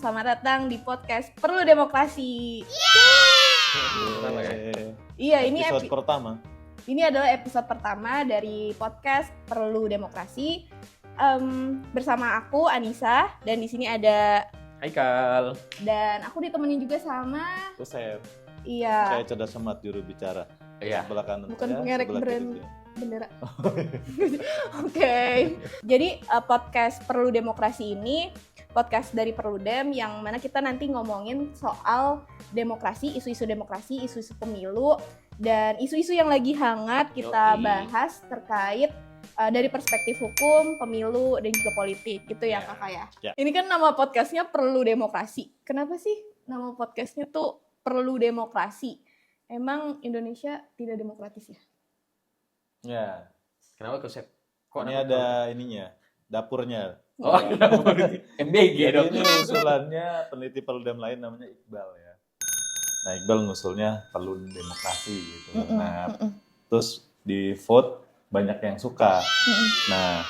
selamat datang di podcast Perlu Demokrasi. Iya, ini episode pertama. Ini adalah episode pertama dari podcast Perlu Demokrasi. Bersama aku Anissa dan di sini ada Haikal. Dan aku ditemenin juga sama Usep. Iya. Saya cerdas semat juru bicara. Iya. Sebelah kanan. Bukan saya, pengerek sebelah brand. kiri dia. Bendera. Oke. Jadi podcast Perlu Demokrasi ini podcast dari Perludem yang mana kita nanti ngomongin soal demokrasi, isu-isu demokrasi, isu-isu pemilu dan isu-isu yang lagi hangat kita bahas terkait dari perspektif hukum, pemilu dan juga politik gitu ya Kakak ya. Ini kan nama podcastnya Perlu Demokrasi. Kenapa sih nama podcastnya tuh Perlu Demokrasi? Emang Indonesia tidak demokratis ya? Ya. Kenapa konsep? Ini ada ininya, dapurnya. Oh, MBG Jadi dong. ini usulannya peneliti Perludem lain namanya Iqbal ya. Nah, Iqbal ngusulnya perlu demokrasi gitu. Nah, terus di vote banyak yang suka. Nah,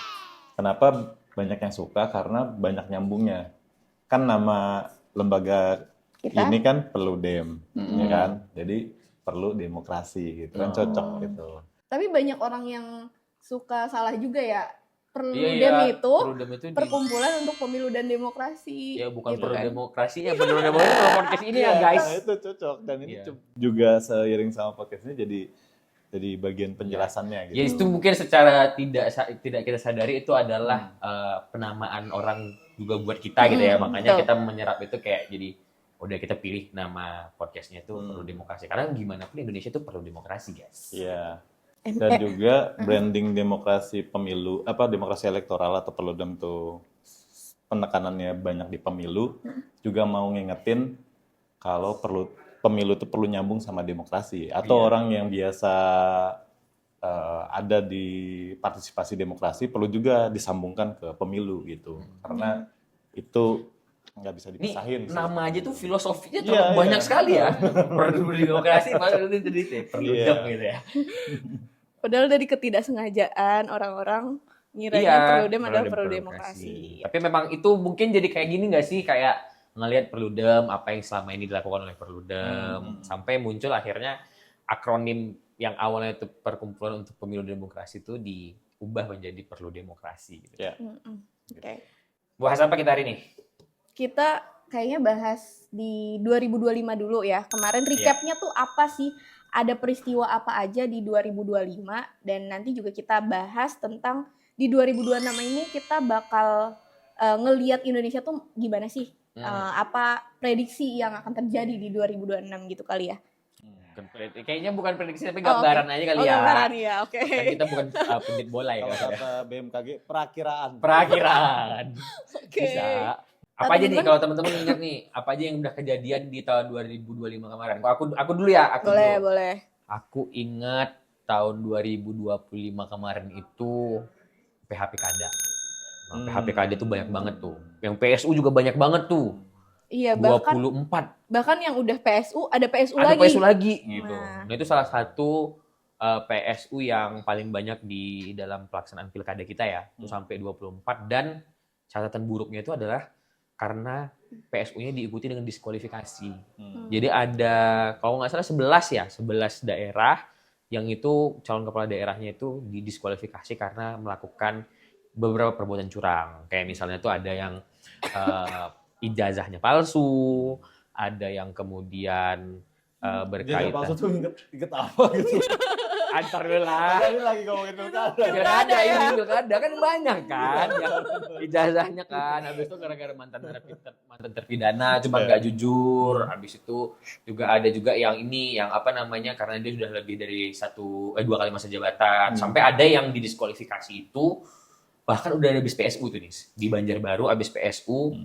kenapa banyak yang suka? Karena banyak nyambungnya. Kan nama lembaga ini kan Perludem, ya kan? Jadi perlu demokrasi gitu kan, cocok gitu. Tapi banyak orang yang suka salah juga ya. Perludem Iya, itu Perludem itu perkumpulan untuk pemilu dan demokrasi. ya bukan gitu perlu kan. demokrasinya, benar demokrasi kalau podcast ini ya guys. Nah, itu cocok dan ini Iya. juga seiring sama podcast ini jadi bagian penjelasannya gitu. Ya itu mungkin secara tidak kita sadari itu adalah penamaan orang juga buat kita gitu ya. Makanya betul. kita menyerap itu kayak jadi udah kita pilih nama podcastnya itu perlu demokrasi. Karena gimana pun Indonesia itu perlu demokrasi guys. Iya. Dan juga branding demokrasi pemilu, demokrasi elektoral atau Perludem tuh penekanannya banyak di pemilu, juga mau ngingetin kalau pemilu itu perlu nyambung sama demokrasi. Atau orang yang biasa ada di partisipasi demokrasi perlu juga disambungkan ke pemilu gitu. Karena itu nggak bisa dipisahin. Ini nama aja tuh filosofinya Iya, banyak iya. sekali ya. Perlu demokrasi, perlu Perludem gitu ya. Padahal dari ketidaksengajaan orang-orang ngiranya Perludem adalah perlu demokrasi. Tapi memang itu mungkin jadi kayak gini nggak sih, kayak ngelihat Perludem, apa yang selama ini dilakukan oleh Perludem, sampai muncul akhirnya akronim yang awalnya itu Perkumpulan untuk Pemilu dan Demokrasi itu diubah menjadi Perlu Demokrasi. Gitu. Ya. Oke. Bahas apa kita hari ini? Kita kayaknya bahas di 2025 dulu ya. Kemarin recapnya tuh apa sih? Ada peristiwa apa aja di 2025 dan nanti juga kita bahas tentang di 2026 ini kita bakal ngelihat Indonesia tuh gimana sih? Apa prediksi yang akan terjadi di 2026 gitu kali ya? Kayaknya bukan prediksi tapi gambaran aja kali ya. Gambaran ya, oke. Kan kita bukan pundit bola ya. Kalau kata BMKG, perakiraan. Oke. Bisa. Apa aja nih kalau teman-teman ingat nih, apa aja yang udah kejadian di tahun 2025 kemarin? Aku dulu ya, Boleh. Aku ingat tahun 2025 kemarin itu PHP Kada. Nah, PHP Kada itu banyak banget tuh. Yang PSU juga banyak banget tuh. Iya, 24. bahkan yang udah PSU ada PSU Ada lagi. PSU lagi gitu. Nah. Nah, itu salah satu PSU yang paling banyak di dalam pelaksanaan pilkada kita ya. Itu sampai 24 dan catatan buruknya itu adalah karena PSU-nya diikuti dengan diskualifikasi. Jadi ada, kalau nggak salah 11 daerah yang itu calon kepala daerahnya itu didiskualifikasi karena melakukan beberapa perbuatan curang. Kayak misalnya tuh ada yang ijazahnya palsu, ada yang kemudian berkaitan. Palsu tuh inget apa gitu. Antar dulu lah. Ini lagi ngomongin pilkada. Pilkada ini pilkada kan banyak kan yang ijazahnya kan, habis itu gara-gara mantan terpidana cuma nggak jujur, habis itu juga ada juga yang ini yang apa namanya karena dia sudah lebih dari 2 kali masa jabatan, sampai ada yang didiskualifikasi itu bahkan udah habis PSU tuh nih di Banjarbaru habis PSU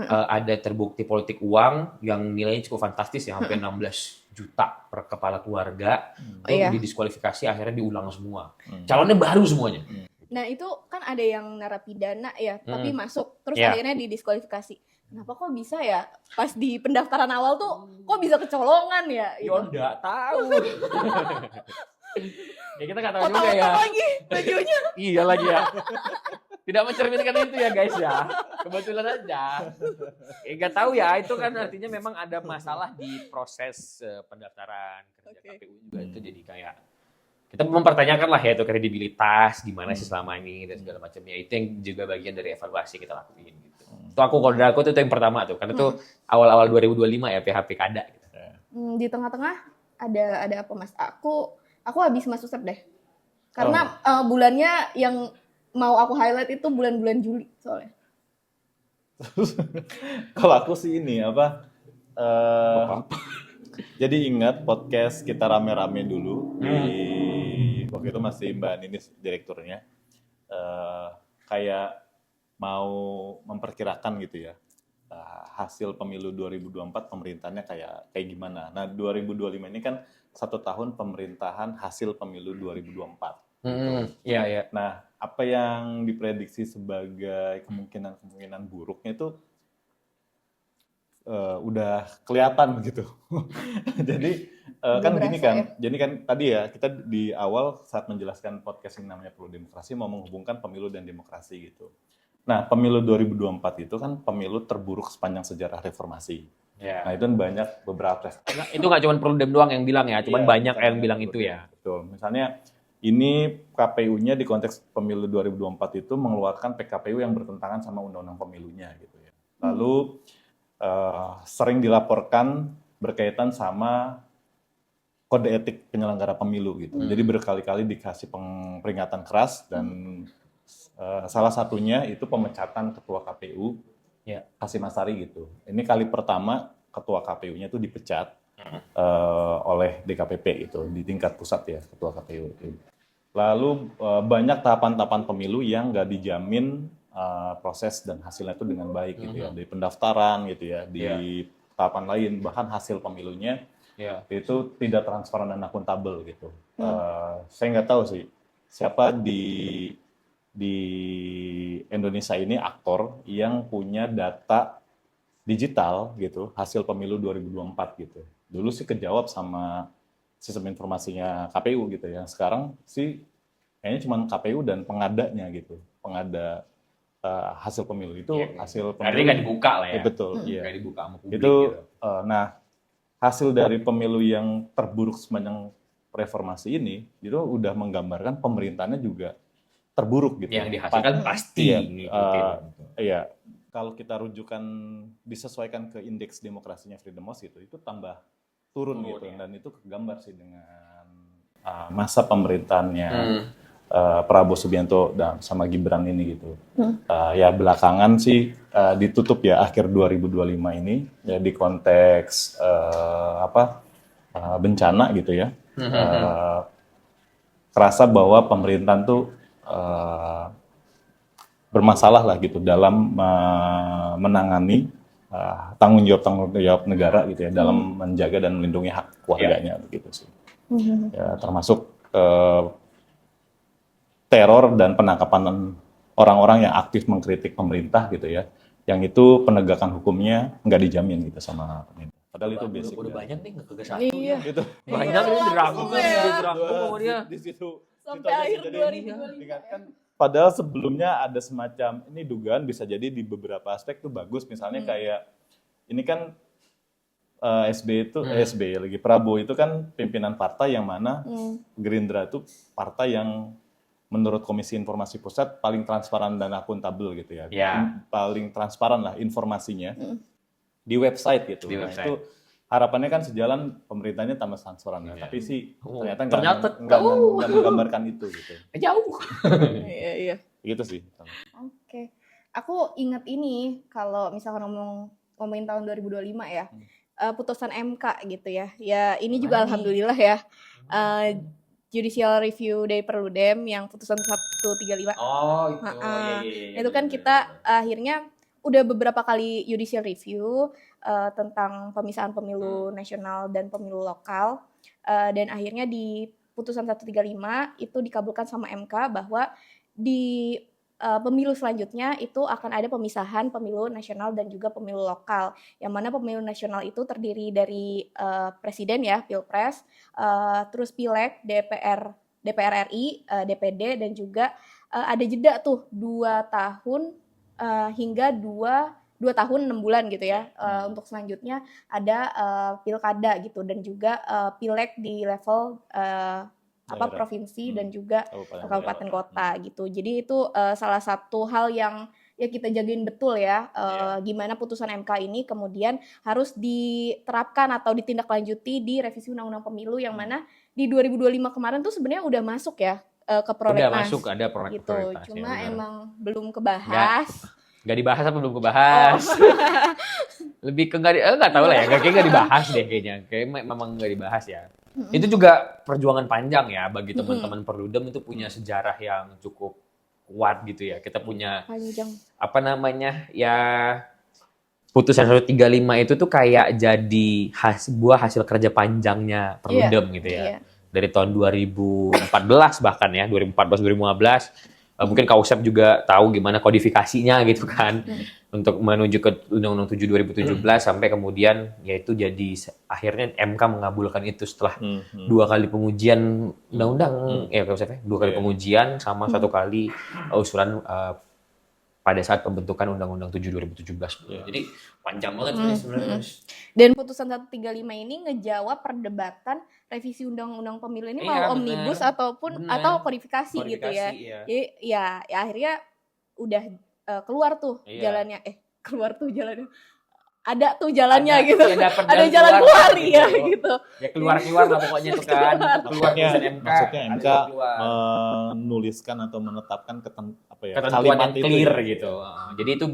ada terbukti politik uang yang nilainya cukup fantastis ya, hampir 16 juta per kepala keluarga. Didiskualifikasi akhirnya diulang semua. Calonnya baru semuanya. Nah itu kan ada yang narapidana ya, tapi masuk terus akhirnya didiskualifikasi. Kenapa kok bisa ya? Pas di pendaftaran awal tuh kok bisa kecolongan ya? Ya enggak tahu. Ya kita nggak tahu juga Kotak-kotak ya. lagi bajunya. Iya lagi ya. Tidak mencerminkan itu ya guys ya. Kebetulan aja. Nggak tahu ya, itu kan artinya memang ada masalah di proses pendaftaran kerja Oke. KPU juga itu jadi kayak kita mempertanyakan lah ya itu kredibilitas gimana sih selama ini dan segala macamnya. Itu yang juga bagian dari evaluasi kita lakuin gitu. Itu aku kalau dari aku itu yang pertama tuh karena itu awal-awal 2025 ya PHP kada gitu. Di tengah-tengah ada apa Mas? Aku habis masuk SEP deh. Karena bulannya yang mau aku highlight itu bulan-bulan Juli soalnya. Kalau aku sih ini apa? Jadi ingat podcast kita rame-rame dulu di waktu itu masih Mbak Ninis direkturnya. Kayak mau memperkirakan gitu ya. Hasil pemilu 2024 pemerintahnya kayak gimana. Nah, 2025 ini kan 1 tahun pemerintahan hasil pemilu 2024. Iya, iya. Nah, apa yang diprediksi sebagai kemungkinan buruknya itu udah kelihatan gitu. Jadi kan berasa gini kan, ya? jadi kan tadi ya kita di awal saat menjelaskan podcast yang namanya Perlu Demokrasi mau menghubungkan pemilu dan demokrasi gitu. Nah, pemilu 2024 itu kan pemilu terburuk sepanjang sejarah reformasi. Ya. Nah, itu kan banyak beberapa Itu nggak cuma Perludem doang yang bilang ya, cuman Iya, banyak misalnya yang bilang itu Perludem. ya. Betul. Misalnya ini KPU-nya di konteks pemilu 2024 itu mengeluarkan PKPU yang bertentangan sama undang-undang pemilunya gitu ya. Lalu sering dilaporkan berkaitan sama kode etik penyelenggara pemilu gitu. Jadi berkali-kali dikasih peringatan keras dan salah satunya itu pemecatan ketua KPU Ya. Hasyim Asyari gitu. Ini kali pertama ketua KPU-nya itu dipecat oleh DKPP itu di tingkat pusat ya ketua KPU itu. Lalu banyak tahapan-tahapan pemilu yang nggak dijamin proses dan hasilnya itu dengan baik gitu ya, dari pendaftaran gitu ya, di tahapan lain bahkan hasil pemilunya itu tidak transparan dan akuntabel gitu. Saya nggak tahu sih siapa di Indonesia ini aktor yang punya data digital gitu hasil pemilu 2024 gitu. Dulu sih kejawab sama sistem informasinya KPU gitu ya. Sekarang sih kayaknya cuma KPU dan pengadanya gitu, pengada hasil pemilu itu hasil pemilu. Berarti nggak dibuka lah ya. Betul, iya. Nggak dibuka sama publik Itu gitu. nah hasil dari pemilu yang terburuk sepanjang reformasi ini itu udah menggambarkan pemerintahannya juga terburuk gitu. Yang dihasilkan pasti Iya, ngikutin. iya. Kalau kita rujukan disesuaikan ke indeks demokrasinya Freedom House gitu, itu tambah turun gitu ya. dan itu kegambar sih dengan masa pemerintahannya Prabowo Subianto dan sama Gibran ini gitu. Ya belakangan sih ditutup ya akhir 2025 ini ya di konteks bencana gitu ya. Kerasa bahwa pemerintahan tuh bermasalah lah gitu dalam menangani tanggung jawab negara gitu ya dalam menjaga dan melindungi hak keluarganya begitu sih. Ya, termasuk teror dan penangkapan orang-orang yang aktif mengkritik pemerintah gitu ya, yang itu penegakan hukumnya nggak dijamin gitu sama pemerintah. Padahal itu basic. Udah banyak nih nggak kagak satu. Iya. Gitu. Banyak nih dirangkum ya. sama dia. Di situ Sampai aja akhir sih, jadi 2025. diingatkan. Padahal sebelumnya ada semacam ini dugaan bisa jadi di beberapa aspek tuh bagus, misalnya kayak ini kan SBY lagi Prabowo itu kan pimpinan partai yang mana Gerindra itu partai yang menurut Komisi Informasi Pusat paling transparan dan akuntabel gitu ya. Paling transparan lah informasinya di website gitu. Di Nah, website. itu harapannya kan sejalan pemerintahnya tambah transparan. Tapi sih ternyata ternyata nggak menggambarkan itu gitu. Jauh. Iya. Gitu sih. Oke. Aku ingat ini kalau misalkan ngomongin tahun 2025 ya. Putusan MK gitu ya. Ya ini juga alhamdulillah ya. Judicial Review dari Perludem yang putusan 135. Oh, itu. Itu kan kita akhirnya udah beberapa kali judicial review tentang pemisahan pemilu nasional dan pemilu lokal. Dan akhirnya di putusan 135 itu dikabulkan sama MK bahwa di pemilu selanjutnya itu akan ada pemisahan pemilu nasional dan juga pemilu lokal. Yang mana pemilu nasional itu terdiri dari presiden ya, pilpres, terus pileg, DPR RI, DPD, dan juga ada jeda tuh 2 tahun hingga 2 tahun 6 bulan gitu ya. Untuk selanjutnya ada pilkada gitu, dan juga pileg di level provinsi dan juga kabupaten kota gitu. Jadi itu salah satu hal yang ya kita jagain betul ya, gimana putusan MK ini kemudian harus diterapkan atau ditindaklanjuti di revisi Undang-Undang Pemilu, yang mana di 2025 kemarin tuh sebenarnya udah masuk ya ke prolegnas. Udah masuk, ada prolegnas gitu. Cuma ya, emang belum kebahas. Nggak dibahas apa belum kebahas? Lebih ke nggak tahu lah ya, kayaknya nggak dibahas deh kayaknya. Kayak memang nggak dibahas ya. Itu juga perjuangan panjang ya bagi teman-teman Perludem, itu punya sejarah yang cukup kuat gitu ya. Kita punya Panjang. ya putusan 135 itu tuh kayak jadi buah hasil kerja panjangnya Perludem gitu ya. Dari tahun 2014 bahkan ya, 2014-2015. Mungkin Kak Usep juga tahu gimana kodifikasinya gitu kan. Untuk menuju ke Undang-Undang 7 2017 sampai kemudian yaitu jadi akhirnya MK mengabulkan itu setelah 2 kali pengujian undang-undang ya Kak Usep, 2 kali pengujian sama 1 kali usulan pada saat pembentukan Undang-Undang 7 2017. Jadi panjang banget sih sebenarnya. Dan putusan 135 ini ngejawab perdebatan revisi Undang-Undang Pemilu ini mau omnibus ataupun atau kodifikasi gitu ya. Iya. Jadi ya akhirnya udah keluar tuh jalannya, ada tuh jalannya gitu. Ya, ada jalan keluar ya gitu. Ya keluar lah pokoknya itu kan. Keluarnya MK. Maksudnya MK menuliskan atau menetapkan ketentuan yang clear gitu. Jadi itu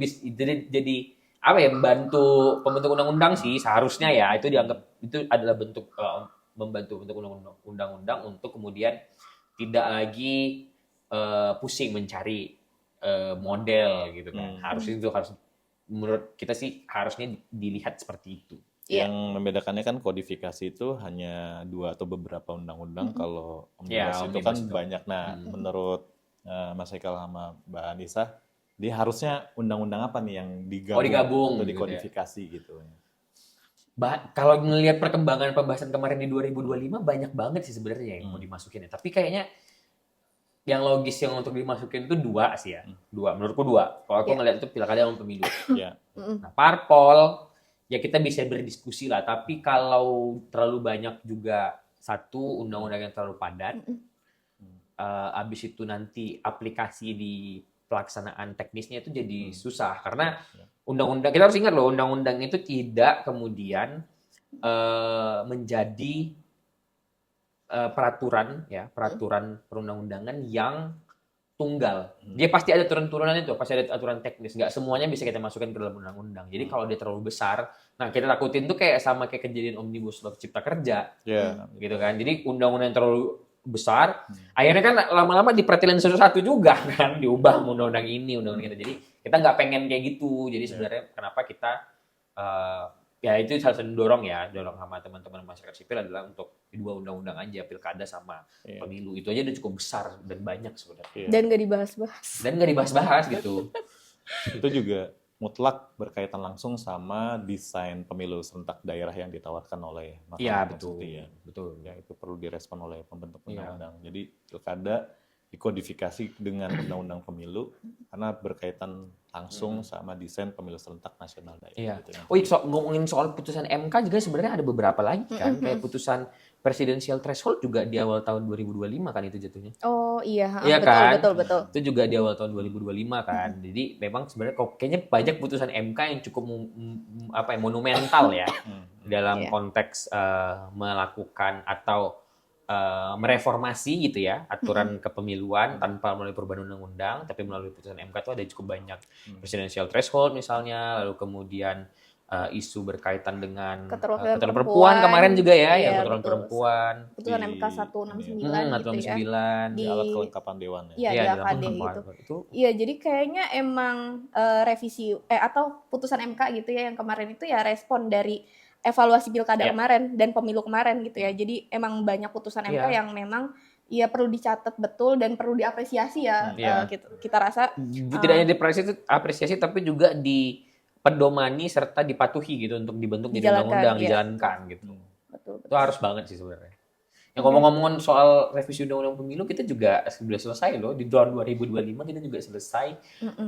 jadi membantu pembentuk undang-undang sih seharusnya ya. Itu dianggap itu adalah bentuk membantu untuk undang-undang untuk kemudian tidak lagi pusing mencari model gitu kan. Harus menurut kita sih harusnya dilihat seperti itu. Yang membedakannya kan kodifikasi itu hanya 2 atau beberapa undang-undang. Kalau omnibus itu kan banyak. Nah, menurut Mas Haikal sama Mbak Anissa, dia harusnya undang-undang apa nih yang digabung atau dikodifikasi gitu ya. Kalau melihat perkembangan pembahasan kemarin di 2025 banyak banget sih sebenarnya yang mau dimasukin ya. Tapi kayaknya yang logis yang untuk dimasukin itu 2 sih ya. 2, menurutku 2. Kalau aku ngelihat itu pilkada sama pemilu. Nah, parpol ya kita bisa berdiskusi lah, tapi kalau terlalu banyak juga satu undang-undang yang terlalu padat, abis itu nanti aplikasi di pelaksanaan teknisnya itu jadi susah karena undang-undang, kita harus ingat loh, undang-undang itu tidak kemudian menjadi peraturan perundang-undangan yang tunggal. Dia pasti ada turun-turunan itu, pasti ada aturan teknis. Nggak semuanya bisa kita masukkan ke dalam undang-undang. Jadi kalau dia terlalu besar, nah kita takutin tuh kayak sama kayak kejadian Omnibus Law Cipta Kerja, gitu kan. Jadi undang-undang yang terlalu besar, akhirnya kan lama-lama diperhatiin satu-satu juga kan, diubah undang-undang ini, undang-undang itu. Jadi kita nggak pengen kayak gitu. Jadi sebenarnya kenapa kita ya itu salah satu dorong sama teman-teman masyarakat sipil adalah untuk 2 undang-undang aja, pilkada sama pemilu. Itu aja udah cukup besar dan banyak sebenarnya. Dan nggak dibahas-bahas. Gitu. Itu juga mutlak berkaitan langsung sama desain pemilu serentak daerah yang ditawarkan oleh Mahkamah Konstitusi. Betul. Ya, itu perlu direspon oleh pembentuk undang-undang. Jadi pilkada dikodifikasi dengan undang-undang pemilu karena berkaitan langsung sama desain pemilu serentak nasional daerah. Gitu, ngomongin soal putusan MK juga sebenarnya ada beberapa lagi kan, kayak putusan presidensial threshold juga di awal tahun 2025 kan itu jatuhnya. Oh iya, betul, betul. Itu juga di awal tahun 2025 kan. Jadi memang sebenarnya kayaknya banyak putusan MK yang cukup monumental ya dalam konteks melakukan atau mereformasi gitu ya aturan kepemiluan tanpa melalui perubahan undang-undang, tapi melalui putusan MK itu ada cukup banyak. Presidensial threshold misalnya, lalu kemudian isu berkaitan dengan keterwakilan perempuan kemarin juga ya, yang keterwakilan perempuan. Putusan MK 169 gitu ya. Di alat kelengkapan dewan ya. Iya, di AKD gitu. Iya, jadi kayaknya emang revisi atau putusan MK gitu ya yang kemarin itu ya respon dari evaluasi pilkada kemarin dan pemilu kemarin gitu ya. Jadi emang banyak putusan MK yang memang ya perlu dicatat betul dan perlu diapresiasi ya. Iya. Kita rasa Tidak hanya apresiasi tapi juga dipedomani serta dipatuhi gitu untuk dibentuk jadi Dijalankan, undang-undang, iya. dijalankan gitu. betul. Itu harus banget sih sebenarnya. Yang ngomong-ngomongin soal revisi undang-undang pemilu, kita juga sudah selesai loh. Di tahun 2025 kita juga selesai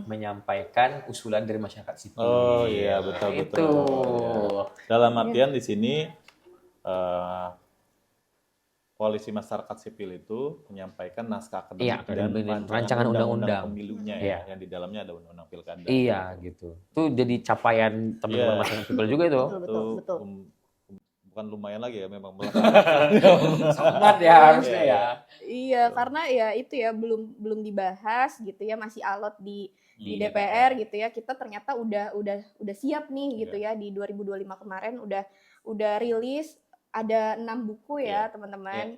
menyampaikan usulan dari masyarakat sipil. Oh iya, betul. Itu. Dalam artian di sini Koalisi Masyarakat Sipil itu menyampaikan naskah akademik Iya, dan rancangan undang-undang pemilunya Iya. yang di dalamnya ada undang-undang pilkada. Iya gitu. Itu jadi capaian teman-teman Iya. masyarakat sipil juga itu. Betul. Bukan lumayan lagi ya, memang melaksanakan. Sangat ya harusnya ya. Iya, karena ya itu ya belum dibahas gitu ya, masih alot di DPR gitu ya. Kita ternyata udah siap nih gitu ya, di 2025 kemarin udah rilis ada 6 buku ya teman-teman,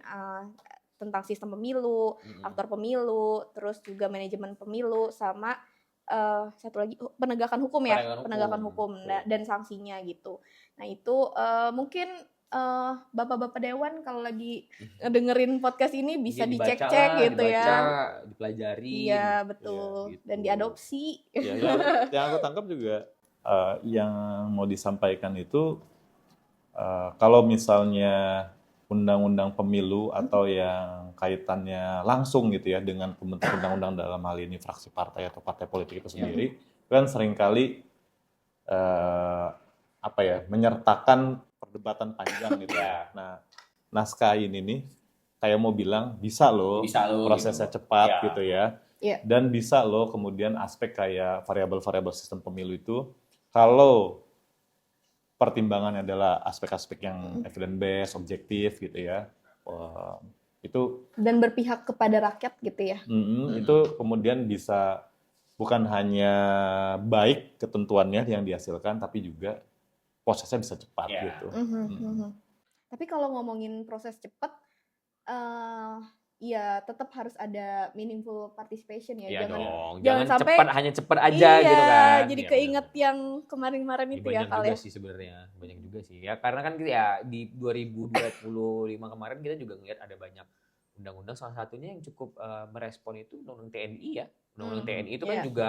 tentang sistem pemilu, aktor pemilu, terus juga manajemen pemilu, sama satu lagi penegakan hukum ya, penegakan hukum dan sanksinya gitu. Nah itu mungkin bapak-bapak dewan kalau lagi dengerin podcast ini bisa dicek-cek gitu ya, dipelajari. Iya betul, gitu. dan diadopsi. Ya, yang aku tangkap juga yang mau disampaikan itu kalau misalnya undang-undang pemilu atau yang kaitannya langsung gitu ya dengan pembentuk undang-undang, dalam hal ini fraksi partai atau partai politik itu sendiri, kan seringkali menyertakan perdebatan panjang gitu ya. Nah, naskah ini nih kayak mau bilang bisa loh prosesnya gitu. cepat gitu ya. Iya. Dan bisa loh kemudian aspek kayak variabel-variabel sistem pemilu itu, kalau pertimbangannya adalah aspek-aspek yang evidence based, objektif gitu ya. Itu Dan berpihak kepada rakyat gitu ya. Itu kemudian bisa bukan hanya baik ketentuannya yang dihasilkan, tapi juga prosesnya bisa cepat gitu. Tapi kalau ngomongin proses cepat, ya tetap harus ada meaningful participation ya. Iya dong. Jangan sampai hanya cepat aja gitu kan. Jadi Ya, keinget yang kemarin-kemarin itu ya banyak Kal juga ya. sih sebenarnya, banyak juga sih. Ya karena kan kita ya di 2025 kemarin kita juga ngelihat ada banyak undang-undang, salah satunya yang cukup merespon itu undang-undang TNI ya. Undang-undang TNI itu kan juga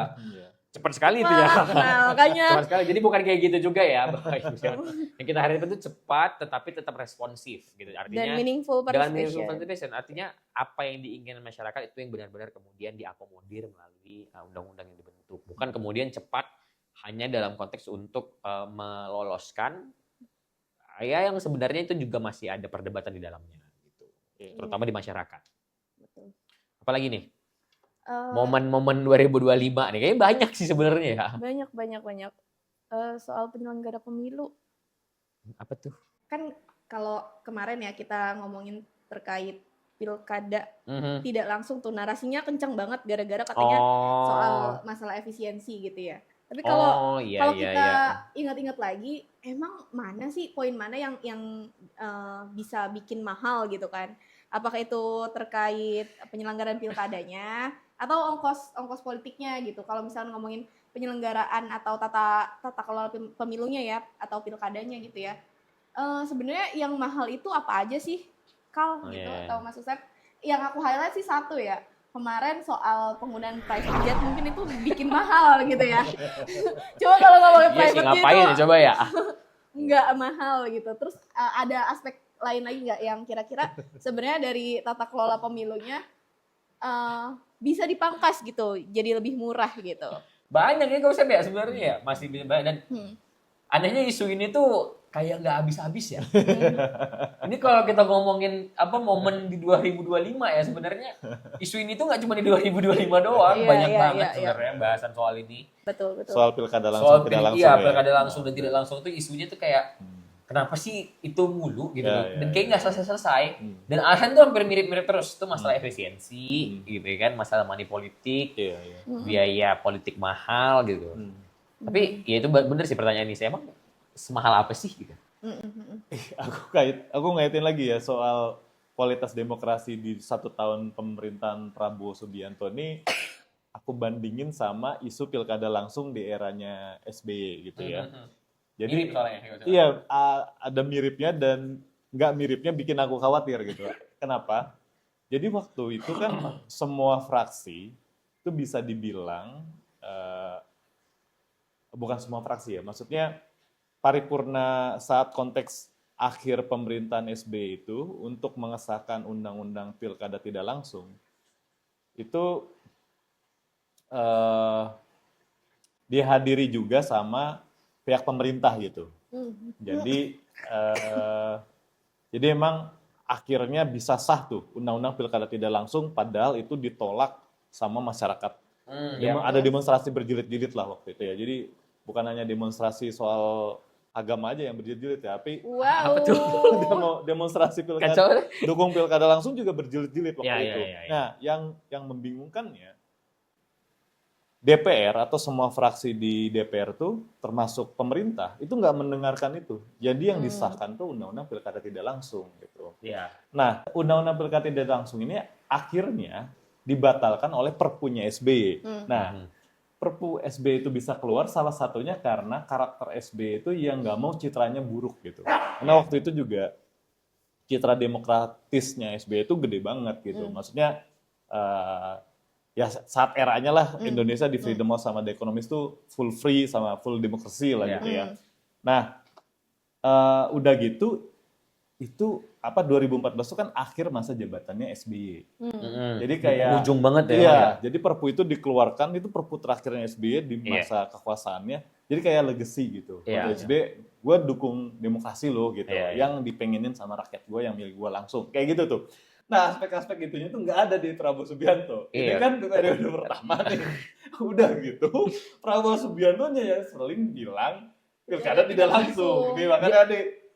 cepat sekali itu ya. Nah, makanya Cepat sekali. Jadi bukan kayak gitu juga ya. Yang kita harapkan itu cepat tetapi tetap responsif gitu. dan Artinya meaningful dengan participation. meaningful participation, artinya apa yang diinginkan masyarakat itu yang benar-benar kemudian diakomodir melalui undang-undang yang dibentuk. Bukan kemudian cepat hanya dalam konteks untuk meloloskan ya yang sebenarnya itu juga masih ada perdebatan di dalamnya gitu. Terutama di masyarakat. Betul. Apalagi nih? Momen-momen 2025 nih kayaknya banyak sih sebenarnya ya. Banyak. Soal penyelenggara pemilu. Apa tuh? Kan kalau kemarin ya kita ngomongin terkait pilkada tidak langsung tuh narasinya kencang banget gara-gara katanya soal masalah efisiensi gitu ya. Tapi kalau kita ingat-ingat lagi, emang mana sih poin mana yang bisa bikin mahal gitu kan? Apakah itu terkait penyelenggaraan pilkadanya atau ongkos politiknya gitu? Kalau misalnya ngomongin penyelenggaraan atau tata kelola pemilunya ya atau pilkadanya gitu ya. Sebenarnya yang mahal itu apa aja sih, Kal gitu atau Mas Usep? Yang aku highlight sih satu ya. Kemarin soal penggunaan private jet mungkin itu bikin mahal gitu ya. Coba kalau ngomongin private jet ngapain ya coba ya? Nggak mahal gitu. Terus ada aspek lain lagi nggak yang kira-kira sebenarnya dari tata kelola pemilunya bisa dipangkas gitu, jadi lebih murah gitu? Banyak ya gak usah ya sebenarnya ya, masih banyak. Dan anehnya isu ini tuh kayak nggak habis-habis ya. Ini kalau kita ngomongin momen di 2025 ya, sebenarnya isu ini tuh nggak cuma di 2025 doang, banyak banget sebenarnya bahasan soal ini. Betul. Soal pilkada langsung tidak langsung. Iya, pilkada langsung dan tidak langsung tuh isunya tuh kayak kenapa sih itu mulu gitu dan kayak nggak selesai. Dan alasan tuh hampir mirip-mirip terus, itu masalah efisiensi gitu kan, masalah money politik, biaya politik mahal gitu. Tapi ya itu bener sih pertanyaan ini, saya emang semahal apa sih gitu? Aku ngaitin lagi ya soal kualitas demokrasi di 1 tahun pemerintahan Prabowo Subianto ini, aku bandingin sama isu pilkada langsung di eranya SBY gitu ya. Jadi mirip soalnya. Iya, ada miripnya dan nggak miripnya bikin aku khawatir gitu. Kenapa? Jadi waktu itu kan semua fraksi itu bisa dibilang, bukan semua fraksi ya, maksudnya paripurna saat konteks akhir pemerintahan SBY itu untuk mengesahkan undang-undang pilkada tidak langsung, itu dihadiri juga sama pihak pemerintah gitu. Jadi emang akhirnya bisa sah tuh undang-undang pilkada tidak langsung, padahal itu ditolak sama masyarakat. Ada demonstrasi berjilid-jilid lah waktu itu ya. Jadi bukan hanya demonstrasi soal agama aja yang berjilid-jilid ya, tapi demonstrasi pilkada, dukung pilkada langsung juga berjilid-jilid waktu itu. Nah, yang membingungkannya, DPR atau semua fraksi di DPR tuh termasuk pemerintah itu nggak mendengarkan itu. Jadi yang disahkan tuh undang-undang pilkada tidak langsung gitu. Nah, undang-undang pilkada tidak langsung ini akhirnya dibatalkan oleh Perpunya SBY. Nah, Perpu SBY itu bisa keluar salah satunya karena karakter SBY itu yang nggak mau citranya buruk gitu. Karena waktu itu juga citra demokratisnya SBY itu gede banget gitu. Maksudnya ya saat eranya lah Indonesia di Freedom House sama The Economist tuh full free sama full demokrasi lah gitu ya. Nah, udah gitu itu 2014 itu kan akhir masa jabatannya SBY. Jadi kayak ujung banget ya. Iya, jadi Perpu itu dikeluarkan, itu Perpu terakhirnya SBY di masa kekuasaannya. Jadi kayak legacy gitu. SBY, gue dukung demokrasi loh gitu. Yang dipengenin sama rakyat gue yang milih gue langsung. Kayak gitu tuh. Nah, aspek-aspek itunya tuh nggak ada di Prabowo Subianto. Ini kan periode pertama nih. Udah gitu, Prabowo Subianto-nya yang sering bilang pilkada tidak langsung. Ini makanya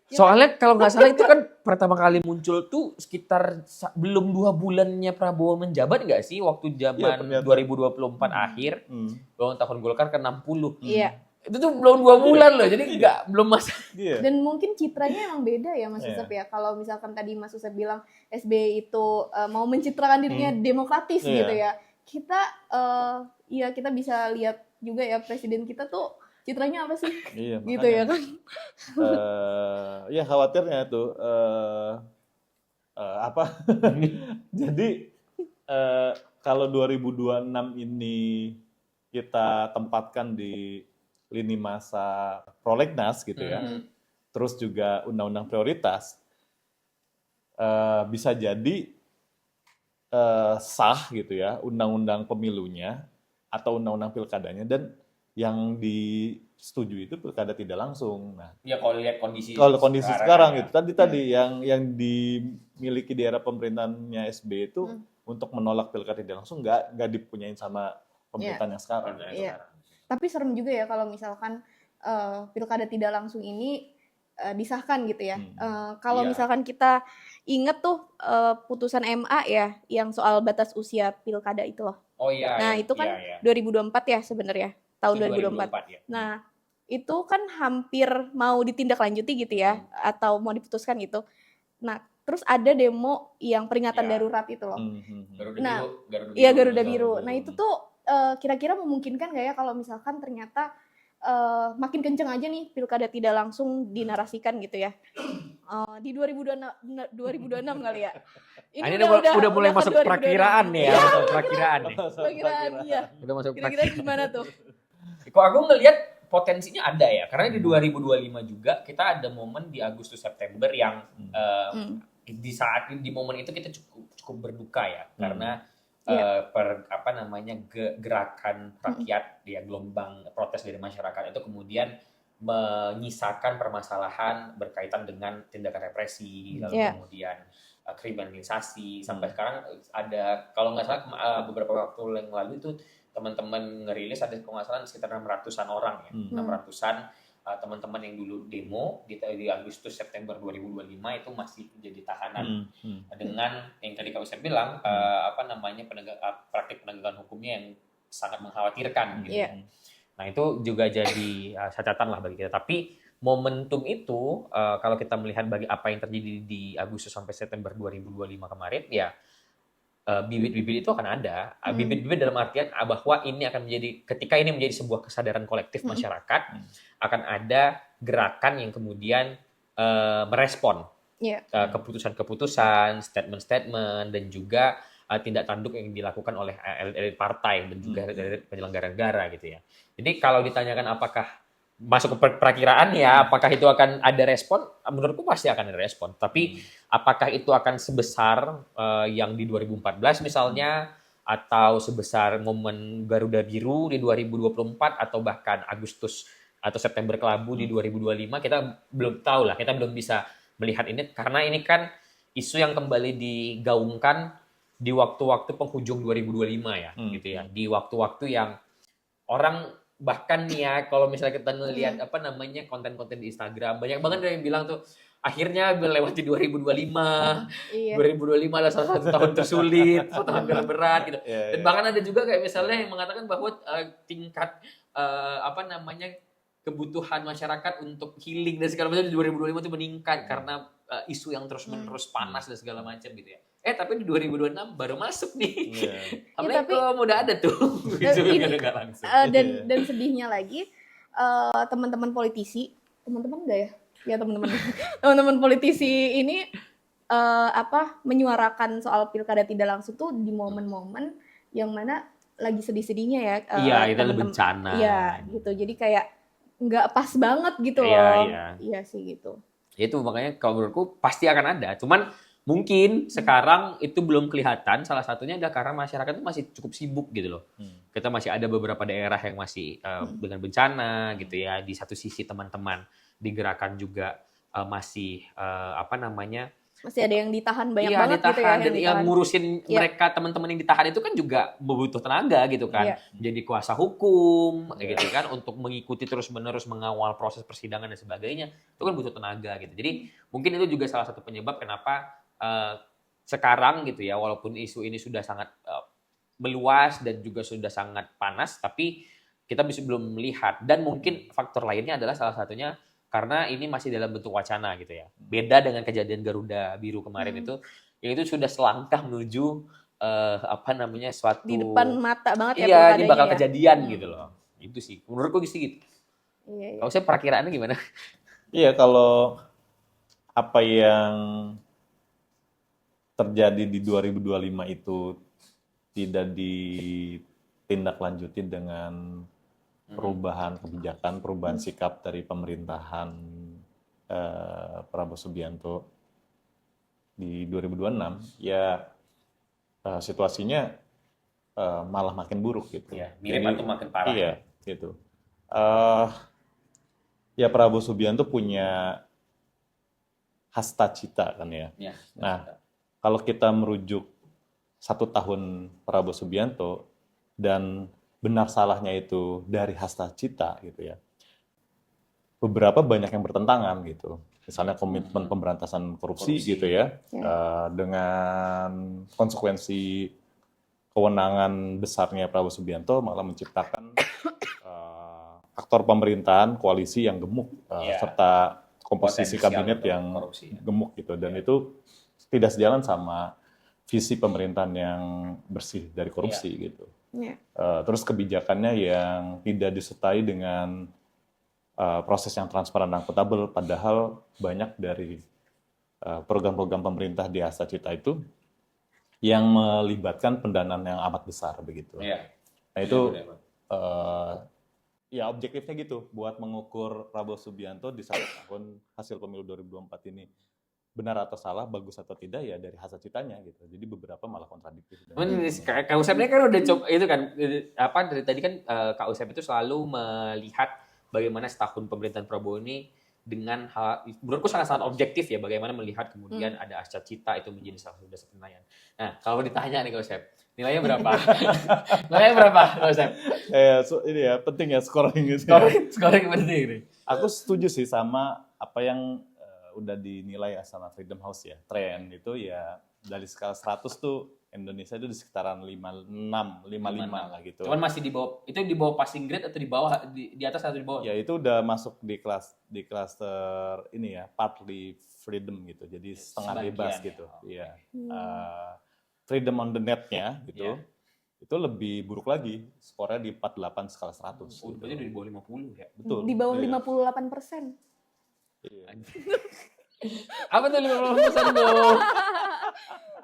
soalnya kalau nggak salah itu kan pertama kali muncul tuh sekitar belum 2 bulannya Prabowo menjabat nggak sih? Waktu zaman 2024 akhir, ulang tahun Golkar ke 60. Iya. Itu tuh belum 2 bulan loh, jadi belum masa. Dan mungkin citranya emang beda ya Mas Yusuf ya. Kalau misalkan tadi Mas Yusuf bilang SBY itu mau mencitrakan dirinya demokratis gitu ya. Kita kita bisa lihat juga ya presiden kita tuh citranya apa sih? Gitu ya kan. Ya khawatirnya tuh jadi kalau 2026 ini kita tempatkan di lini masa prolegnas gitu ya, terus juga undang-undang prioritas, bisa jadi sah gitu ya undang-undang pemilunya atau undang-undang pilkadanya, dan yang disetujui itu pilkada tidak langsung. Nah, ya kalau lihat kondisi sekarang gitu. Tadi yang dimiliki di era pemerintahannya SBY itu untuk menolak pilkada tidak langsung nggak dipunyain sama pemerintahan yang sekarang. Tapi serem juga ya kalau misalkan pilkada tidak langsung ini disahkan gitu ya. Kalau misalkan kita inget tuh putusan MA ya yang soal batas usia pilkada itu loh. Nah, itu kan 2024 ya sebenarnya, tahun 2024. Nah, itu kan hampir mau ditindaklanjuti gitu ya, atau mau diputuskan gitu. Nah, terus ada demo yang peringatan darurat itu loh. Garuda Biru. Nah, itu tuh kira-kira memungkinkan nggak ya kalau misalkan ternyata makin kenceng aja nih pilkada tidak langsung dinarasikan gitu ya di 2026 kali ya. Ini udah mulai masuk perakiraan nih ya, perakiraan nih. Iya. Udah masuk Kira-kira gimana tuh? Kok aku ngelihat potensinya ada ya, karena di 2025 juga kita ada momen di Agustus September yang di momen itu kita cukup berduka ya, karena gerakan rakyat gelombang protes dari masyarakat itu kemudian menyisakan permasalahan berkaitan dengan tindakan represi, lalu kemudian kriminalisasi. Sampai sekarang ada, kalau nggak salah beberapa waktu yang lalu itu teman-teman ngerilis ada kalau nggak salah sekitar 600-an orang ya, 600-an teman-teman yang dulu demo di Agustus September 2025 itu masih jadi tahanan dengan yang tadi kalau saya bilang praktik penegakan hukumnya yang sangat mengkhawatirkan gitu. Nah, itu juga jadi catatan lah bagi kita. Tapi momentum itu kalau kita melihat bagi apa yang terjadi di Agustus sampai September 2025 kemarin ya, bibit-bibit itu akan ada. Bibit-bibit dalam artian bahwa ini akan ketika ini menjadi sebuah kesadaran kolektif masyarakat, akan ada gerakan yang kemudian merespon Iya. keputusan-keputusan, statement-statement, dan juga tindak tanduk yang dilakukan oleh elit partai dan juga dari penyelenggara negara gitu ya. Jadi kalau ditanyakan apakah masuk ke perakiraan ya, apakah itu akan ada respon? Menurutku pasti akan ada respon. Tapi apakah itu akan sebesar yang di 2014 misalnya, atau sebesar momen Garuda Biru di 2024, atau bahkan Agustus atau September Kelabu di 2025, kita belum tahu lah. Kita belum bisa melihat ini karena ini kan isu yang kembali digaungkan di waktu-waktu penghujung 2025 ya, gitu ya. Di waktu-waktu yang orang bahkan nih ya, kalau misalnya kita ngelihat apa namanya konten-konten di Instagram, banyak banget yang bilang tuh akhirnya melewati 2025. Iya. 2025 adalah salah satu tahun tersulit, satu tahun berat gitu. Dan bahkan ada juga kayak misalnya yang mengatakan bahwa tingkat apa namanya kebutuhan masyarakat untuk healing dan segala macam di 2025 itu meningkat karena isu yang terus-menerus panas dan segala macam gitu ya. Tapi di 2026 baru masuk nih. Assalamualaikum, udah ada tuh. Dan sedihnya lagi teman-teman politisi, teman-teman enggak ya? Ya teman-teman. Teman-teman politisi ini menyuarakan soal pilkada tidak langsung tuh di momen-momen yang mana lagi sedih-sedihnya ya. Iya, itu ada bencana. Iya, gitu. Jadi kayak nggak pas banget gitu loh. Iya sih gitu. Itu makanya kalau menurutku pasti akan ada. Cuman mungkin sekarang itu belum kelihatan. Salah satunya adalah karena masyarakat itu masih cukup sibuk gitu loh. Kita masih ada beberapa daerah yang masih dengan bencana gitu ya. Di satu sisi teman-teman digerakkan juga masih masih ada yang ditahan banyak banget ditahan, gitu ya. Dan yang ngurusin mereka teman-teman yang ditahan itu kan juga butuh tenaga gitu kan. Jadi kuasa hukum gitu kan untuk mengikuti terus-menerus mengawal proses persidangan dan sebagainya. Itu kan butuh tenaga gitu. Jadi mungkin itu juga salah satu penyebab kenapa sekarang gitu ya, walaupun isu ini sudah sangat meluas dan juga sudah sangat panas, tapi kita belum melihat. Dan mungkin faktor lainnya adalah salah satunya karena ini masih dalam bentuk wacana gitu ya. Beda dengan kejadian Garuda Biru kemarin itu, yang itu sudah selangkah menuju suatu di depan mata banget ya. Iya, ini bakal kejadian gitu loh. Itu sih, menurutku gitu. Iya. Kalau saya perakiraannya gimana? Iya, kalau apa yang terjadi di 2025 itu tidak ditindaklanjuti dengan perubahan kebijakan, perubahan sikap dari pemerintahan Prabowo Subianto di 2026, ya situasinya malah makin buruk gitu. Ya, mirip atau makin parah. Iya, gitu. Ya Prabowo Subianto punya hasta cita kan ya. Nah, kalau kita merujuk 1 tahun Prabowo Subianto dan benar salahnya itu dari hasta cita gitu ya. Beberapa banyak yang bertentangan gitu. Misalnya komitmen pemberantasan korupsi gitu ya. Dengan konsekuensi kewenangan besarnya Prabowo Subianto malah menciptakan aktor pemerintahan koalisi yang gemuk serta komposisi kabinet yang gemuk gitu, dan itu tidak sejalan sama visi pemerintahan yang bersih dari korupsi gitu. Terus kebijakannya yang tidak disertai dengan proses yang transparan dan akuntabel, padahal banyak dari program-program pemerintah di Hasta Cita itu yang melibatkan pendanaan yang amat besar begitu. Nah itu ya objektifnya gitu buat mengukur Prabowo Subianto di 1 tahun hasil pemilu 2024 ini benar atau salah, bagus atau tidak ya dari Hasta Citanya gitu. Jadi beberapa malah kontradiktif. Kak Usep ini kan udah coba itu kan dari tadi kan Kak Usep itu selalu melihat bagaimana setahun pemerintahan Prabowo ini dengan menurutku sangat-sangat objektif ya, bagaimana melihat kemudian ada Hasta Cita itu menjadi salah satu dasar penilaian. Nah, kalau ditanya nih Kak Usep, nilainya berapa? Nilainya berapa Kak Usep? Ini ya penting ya scoring gitu. Scoring penting nih. Aku setuju sih sama apa yang udah dinilai sama Freedom House ya. Tren itu ya dari skala 100 tuh Indonesia itu di sekitaran 56, 55 lah gitu. Cuman masih di bawah, itu di bawah passing grade atau di bawah, di atas atau di bawah? Ya itu udah masuk di cluster ini ya, partly freedom gitu. Jadi setengah bebas gitu. Iya. Freedom on the net-nya gitu. Itu lebih buruk lagi. Skornya di 48 skala 100. Gitu. Berarti di bawah 50 ya? Betul. Di bawah 58%. Iya. Apa tuh 50% tuh?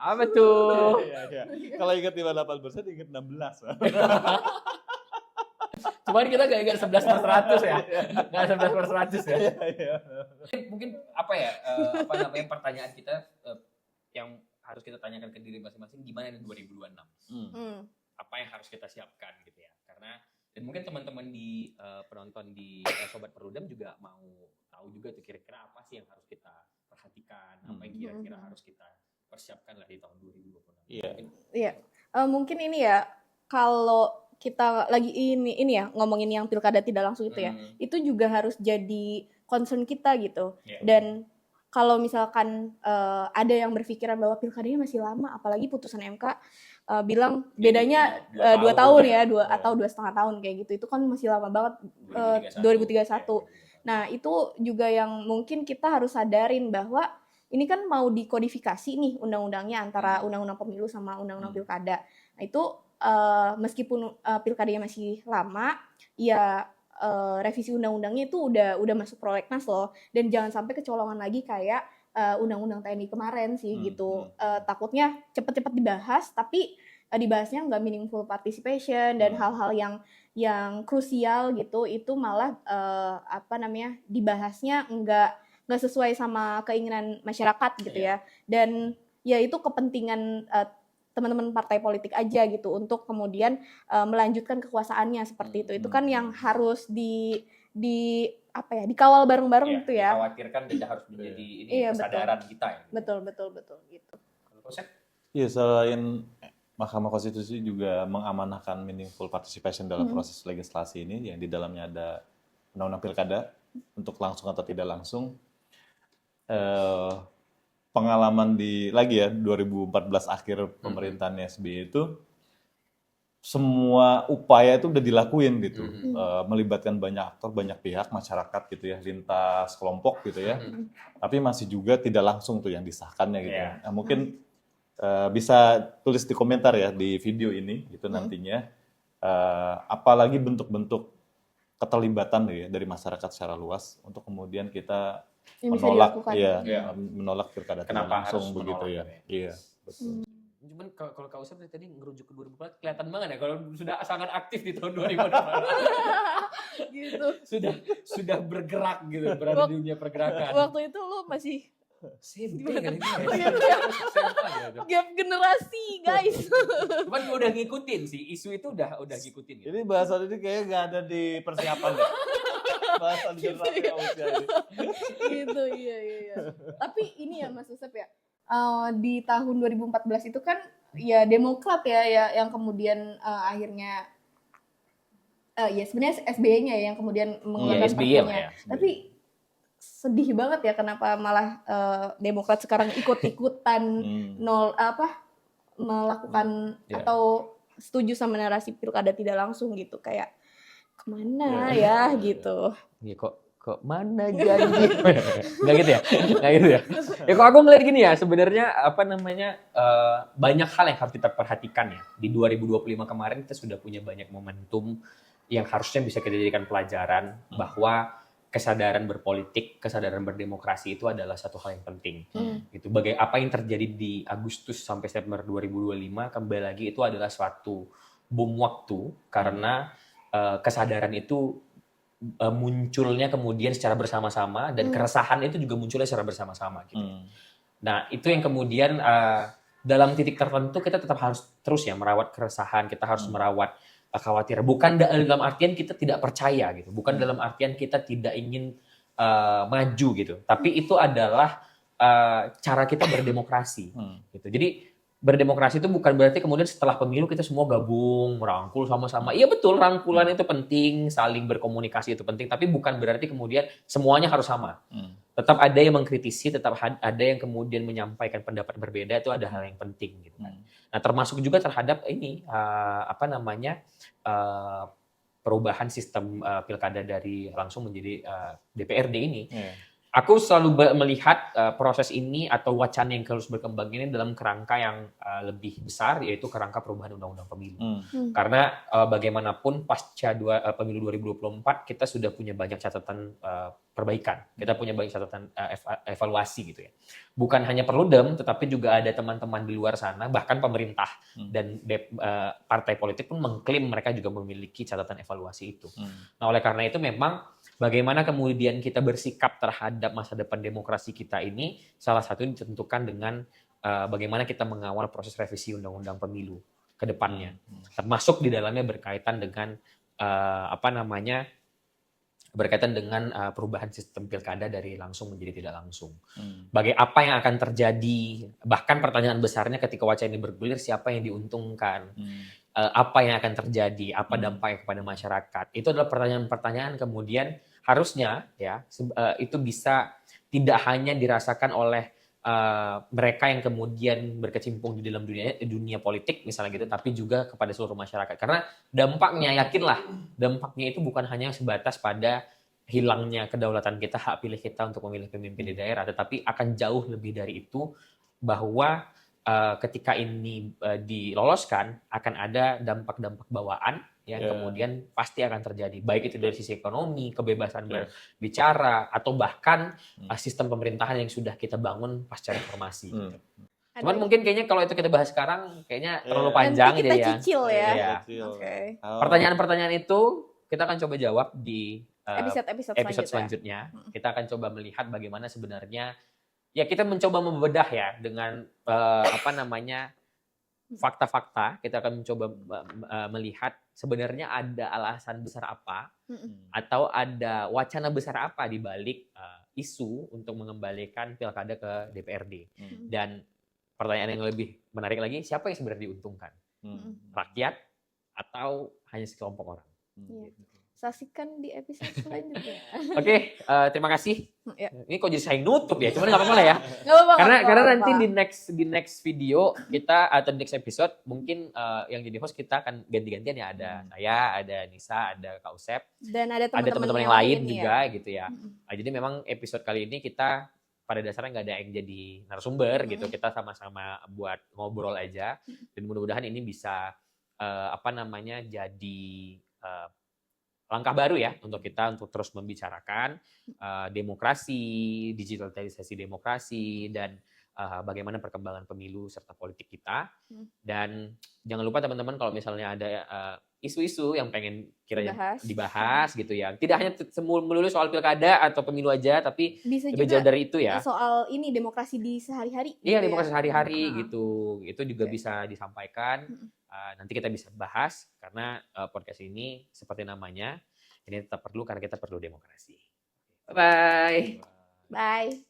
Apa tuh? Iya. Kalau ingat 58%, ingat 16. Cuman kita gak ingat 11/100 ya. Nggak 11/100 ya. Iya. Mungkin apa ya? Apa namanya pertanyaan kita yang harus kita tanyakan ke diri masing-masing, gimana di 2026? Apa yang harus kita siapkan gitu ya? Karena dan mungkin teman-teman di penonton di Sobat Perludem juga mau tahu juga tuh kira-kira apa sih yang harus kita perhatikan, apa yang kira-kira harus kita persiapkan lah di tahun 2026. Iya. Mungkin ini ya, kalau kita lagi ini ya ngomongin yang pilkada tidak langsung itu ya, itu juga harus jadi concern kita gitu. Dan kalau misalkan ada yang berpikiran bahwa pilkadanya masih lama, apalagi putusan MK bilang bedanya 2 tahun ya, atau 2,5 tahun kayak gitu, itu kan masih lama banget, 2031. Nah itu juga yang mungkin kita harus sadarin bahwa ini kan mau dikodifikasi nih undang-undangnya antara undang-undang pemilu sama undang-undang pilkada. Nah itu meskipun pilkadanya masih lama, ya revisi undang-undangnya itu udah masuk prolegnas loh, dan jangan sampai kecolongan lagi kayak undang-undang TNI kemarin sih gitu. Takutnya cepet-cepet dibahas, tapi dibahasnya nggak meaningful participation dan hal-hal yang krusial gitu, itu malah dibahasnya nggak sesuai sama keinginan masyarakat gitu ya. Dan ya itu kepentingan teman-teman partai politik aja gitu untuk kemudian melanjutkan kekuasaannya seperti itu. Itu kan yang harus dikawal bareng-bareng gitu ya. Dikhawatirkan tidak harus menjadi ini kesadaran kita ya. Betul gitu. Kalau Kosep? Iya, selain Mahkamah Konstitusi juga mengamanahkan meaningful participation dalam proses legislasi ini, yang di dalamnya ada undang-undang pilkada untuk langsung atau tidak langsung. Pengalaman di 2014 akhir pemerintahan SBY itu semua upaya itu udah dilakuin gitu, melibatkan banyak aktor, banyak pihak, masyarakat gitu ya, lintas kelompok gitu ya, tapi masih juga tidak langsung tuh yang disahkannya gitu. Nah, mungkin bisa tulis di komentar ya di video ini gitu nantinya, apalagi bentuk-bentuk keterlibatan ya dari masyarakat secara luas untuk kemudian kita menolak pilkada tidak langsung begitu ya. Iya, betul. Cuman kalau Kak Usep tadi ngerujuk ke 2014 kelihatan banget ya kalau sudah sangat aktif di tahun 2018. Gitu. Sudah bergerak gitu, berada di dunia pergerakan. Waktu itu lu masih SMP kan ini. Gap generasi, guys. Cuman gue udah ngikutin sih, isu itu udah ngikutin gitu. Ini bahasan ini kayaknya nggak ada di persiapan deh. Bahasan generasi usia ini. Gitu, iya. Tapi ini ya Mas Usep ya, di tahun 2014 itu kan ya Demokrat ya yang kemudian akhirnya ya sebenarnya SBY-nya ya yang kemudian mengeluarkan partainya. Tapi sedih banget ya kenapa malah Demokrat sekarang ikut-ikutan melakukan atau setuju sama narasi pilkada tidak langsung gitu, kayak kemana ya gitu. Ya kok mana janji? Nggak gitu ya? Ya kok aku ngeliat gini ya, sebenarnya banyak hal yang harus kita perhatikan ya. Di 2025 kemarin kita sudah punya banyak momentum yang harusnya bisa kita jadikan pelajaran bahwa kesadaran berpolitik, kesadaran berdemokrasi itu adalah satu hal yang penting. Gitu. Apa yang terjadi di Agustus sampai September 2025 kembali lagi itu adalah suatu bom waktu karena kesadaran itu munculnya kemudian secara bersama-sama dan keresahan itu juga munculnya secara bersama-sama gitu. Nah, itu yang kemudian dalam titik tertentu kita tetap harus terus ya merawat keresahan, kita harus merawat khawatir. Bukan dalam artian kita tidak percaya gitu, bukan dalam artian kita tidak ingin maju gitu. Tapi itu adalah cara kita berdemokrasi gitu. Jadi berdemokrasi itu bukan berarti kemudian setelah pemilu kita semua gabung, merangkul sama-sama. Iya betul, rangkulan itu penting, saling berkomunikasi itu penting, tapi bukan berarti kemudian semuanya harus sama. Tetap ada yang mengkritisi, tetap ada yang kemudian menyampaikan pendapat berbeda, itu ada hal yang penting gitu kan. Nah, termasuk juga terhadap ini perubahan sistem pilkada dari langsung menjadi DPRD ini. Aku selalu melihat proses ini atau wacana yang terus berkembang ini dalam kerangka yang lebih besar, yaitu kerangka perubahan undang-undang pemilu. Karena bagaimanapun pasca pemilu 2024 kita sudah punya banyak catatan perbaikan, kita punya banyak catatan evaluasi gitu ya. Bukan hanya Perludem, tetapi juga ada teman-teman di luar sana, bahkan pemerintah dan partai politik pun mengklaim mereka juga memiliki catatan evaluasi itu. Nah, oleh karena itu memang bagaimana kemudian kita bersikap terhadap masa depan demokrasi kita ini salah satunya ditentukan dengan bagaimana kita mengawal proses revisi undang-undang pemilu ke depannya. Termasuk di dalamnya berkaitan dengan berkaitan dengan perubahan sistem pilkada dari langsung menjadi tidak langsung. Apa yang akan terjadi, bahkan pertanyaan besarnya ketika wacana ini bergulir, siapa yang diuntungkan, apa yang akan terjadi, apa dampaknya kepada masyarakat. Itu adalah pertanyaan-pertanyaan kemudian harusnya ya itu bisa tidak hanya dirasakan oleh mereka yang kemudian berkecimpung di dalam dunia politik misalnya gitu, tapi juga kepada seluruh masyarakat. Karena dampaknya, yakinlah, dampaknya itu bukan hanya sebatas pada hilangnya kedaulatan kita, hak pilih kita untuk memilih pemimpin di daerah, tetapi akan jauh lebih dari itu, bahwa ketika ini diloloskan akan ada dampak-dampak bawaan yang kemudian pasti akan terjadi, baik itu dari sisi ekonomi, kebebasan berbicara, atau bahkan sistem pemerintahan yang sudah kita bangun pasca reformasi. Cuman mungkin kayaknya kalau itu kita bahas sekarang kayaknya terlalu panjang nanti gitu kita ya. cicil ya. Pertanyaan-pertanyaan itu kita akan coba jawab di episode selanjutnya. Kita akan coba melihat bagaimana sebenarnya ya kita mencoba membedah ya dengan fakta-fakta. Kita akan mencoba melihat sebenarnya ada alasan besar apa atau ada wacana besar apa di balik isu untuk mengembalikan pilkada ke DPRD. Dan pertanyaan yang lebih menarik lagi, siapa yang sebenarnya diuntungkan? Rakyat atau hanya sekelompok orang? Saksikan di episode selanjutnya. Oke, terima kasih. Ini kok jadi saya nutup ya, cuman nggak apa-apa lah ya. Karena nanti di next video kita atau di next episode mungkin yang jadi host kita akan ganti-gantian ya, ada saya, ada Nisa, ada Kak Usep, dan ada teman-teman yang lain juga gitu ya. Jadi memang episode kali ini kita pada dasarnya nggak ada yang jadi narasumber gitu, kita sama-sama buat ngobrol aja, dan mudah-mudahan ini bisa jadi langkah baru ya untuk kita untuk terus membicarakan demokrasi, digitalisasi demokrasi, dan bagaimana perkembangan pemilu serta politik kita. Dan jangan lupa teman-teman kalau misalnya ada isu-isu yang pengen kiranya dibahas gitu ya. Tidak hanya melulu soal pilkada atau pemilu aja, tapi bisa lebih juga jauh dari itu ya. Soal ini demokrasi di sehari-hari. Iya, demokrasi sehari-hari gitu. Itu juga bisa disampaikan. Nanti kita bisa bahas karena podcast ini seperti namanya, ini tetap perlu karena kita perlu demokrasi. Bye-bye. Bye.